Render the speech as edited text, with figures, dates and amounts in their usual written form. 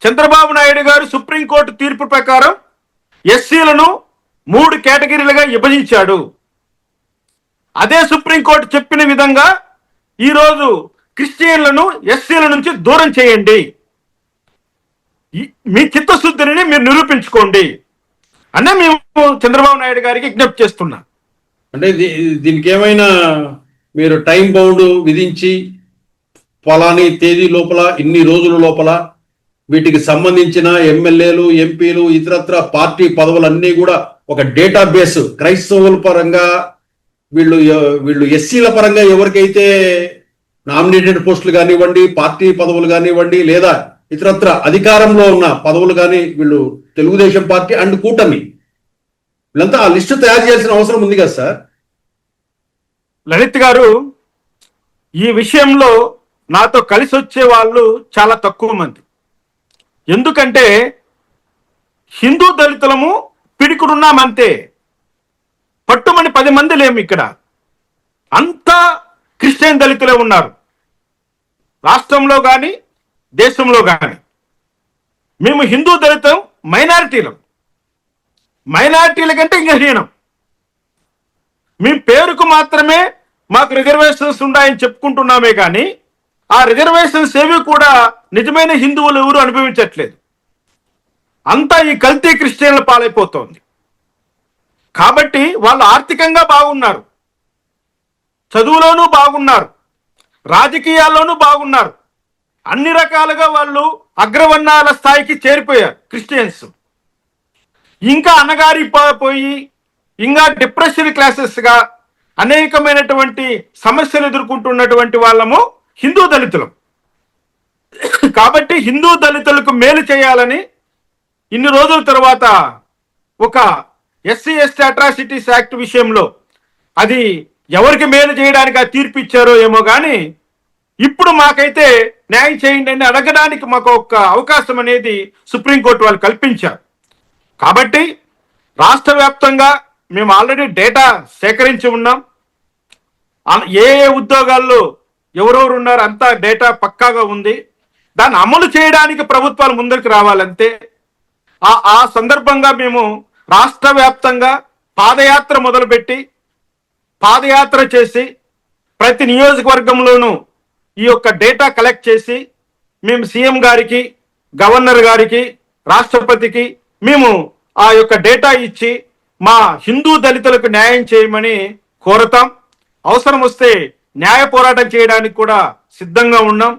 చంద్రబాబు నాయుడు గారు సుప్రీంకోర్టు తీర్పు ప్రకారం ఎస్సీలను 3 కేటగిరీలుగా విభజించాడు. అదే సుప్రీంకోర్టు చెప్పిన విధంగా ఈరోజు క్రిస్టియన్లను ఎస్సీల నుంచి దూరం చేయండి, మీ చిత్తశుద్ధిని మీరు నిరూపించుకోండి అనే మేము చంద్రబాబు నాయుడు గారికి విజ్ఞప్తి చేస్తున్నాం. అంటే దీనికి ఏమైనా మీరు టైం బౌండ్ విధించి ఫలాని తేదీ లోపల ఇన్ని రోజుల లోపల వీటికి సంబంధించిన ఎమ్మెల్యేలు, ఎంపీలు, ఇతరత్ర పార్టీ పదవులన్నీ కూడా ఒక డేటాబేస్ క్రైస్తవుల పరంగా వీళ్ళు ఎస్సీల పరంగా ఎవరికైతే నామినేటెడ్ పోస్టులు కానివ్వండి, పార్టీ పదవులు కానివ్వండి, లేదా ఇతరత్ర అధికారంలో ఉన్న పదవులు కానీ వీళ్ళు తెలుగుదేశం పార్టీ అండ్ కూటమి వీళ్ళంతా ఆ లిస్టు తయారు చేయాల్సిన అవసరం ఉంది కదా సార్? లలిత్ గారు, ఈ విషయంలో నాతో కలిసి వచ్చే వాళ్ళు చాలా తక్కువ మంది. ఎందుకంటే హిందూ దళితులము పిడికుడున్నామంతే, పట్టుమని 10 మంది లేము. ఇక్కడ అంతా క్రిస్టియన్ దళితులే ఉన్నారు, రాష్ట్రంలో కానీ దేశంలో కానీ. మేము హిందూ దళితం మైనారిటీల కంటే ఇంకా హీనం. మీ పేరుకు మాత్రమే మాకు రిజర్వేషన్స్ ఉన్నాయని చెప్పుకుంటున్నామే కానీ ఆ రిజర్వేషన్స్ ఏవి కూడా నిజమైన హిందువులు ఎవరు అనుభవించట్లేదు. అంతా ఈ కల్తీ క్రిస్టియన్ల పాలైపోతోంది. కాబట్టి వాళ్ళు ఆర్థికంగా బాగున్నారు, చదువులోనూ బాగున్నారు, రాజకీయాల్లోనూ బాగున్నారు, అన్ని రకాలుగా వాళ్ళు అగ్రవర్ణాల స్థాయికి చేరిపోయారు క్రిస్టియన్స్. ఇంకా అణగారిపోయి ఇంకా డిప్రెషన్ క్లాసెస్గా అనేకమైనటువంటి సమస్యలు ఎదుర్కొంటున్నటువంటి వాళ్ళము హిందూ దళితులం. కాబట్టి హిందూ దళితులకు మేలు చేయాలని ఇన్ని రోజుల తర్వాత ఒక ఎస్సీ ఎస్టీ అట్రాసిటీస్ యాక్ట్ విషయంలో అది ఎవరికి మేలు చేయడానికి ఆ తీర్పు ఇచ్చారో ఏమో కానీ ఇప్పుడు మాకైతే న్యాయం చేయండి అని అడగడానికి మాకు ఒక అవకాశం అనేది సుప్రీంకోర్టు వాళ్ళు కల్పించారు. కాబట్టి రాష్ట్ర వ్యాప్తంగా మేము ఆల్రెడీ డేటా సేకరించి ఉన్నాం. ఏ ఉద్యోగాల్లో ఎవరెవరు ఉన్నారు అంతా డేటా పక్కాగా ఉంది. దాన్ని అమలు చేయడానికి ప్రభుత్వాలు ముందుకు రావాలంతే. ఆ సందర్భంగా మేము రాష్ట్ర వ్యాప్తంగా పాదయాత్ర మొదలుపెట్టి పాదయాత్ర చేసి ప్రతి నియోజకవర్గంలోనూ ఈ యొక్క డేటా కలెక్ట్ చేసి మేము సీఎం గారికి, గవర్నర్ గారికి, రాష్ట్రపతికి మేము ఆ యొక్క డేటా ఇచ్చి మా హిందూ దళితులకు న్యాయం చేయమని కోరతాం. అవసరం వస్తే న్యాయ పోరాటం చేయడానికి కూడా సిద్ధంగా ఉన్నాం.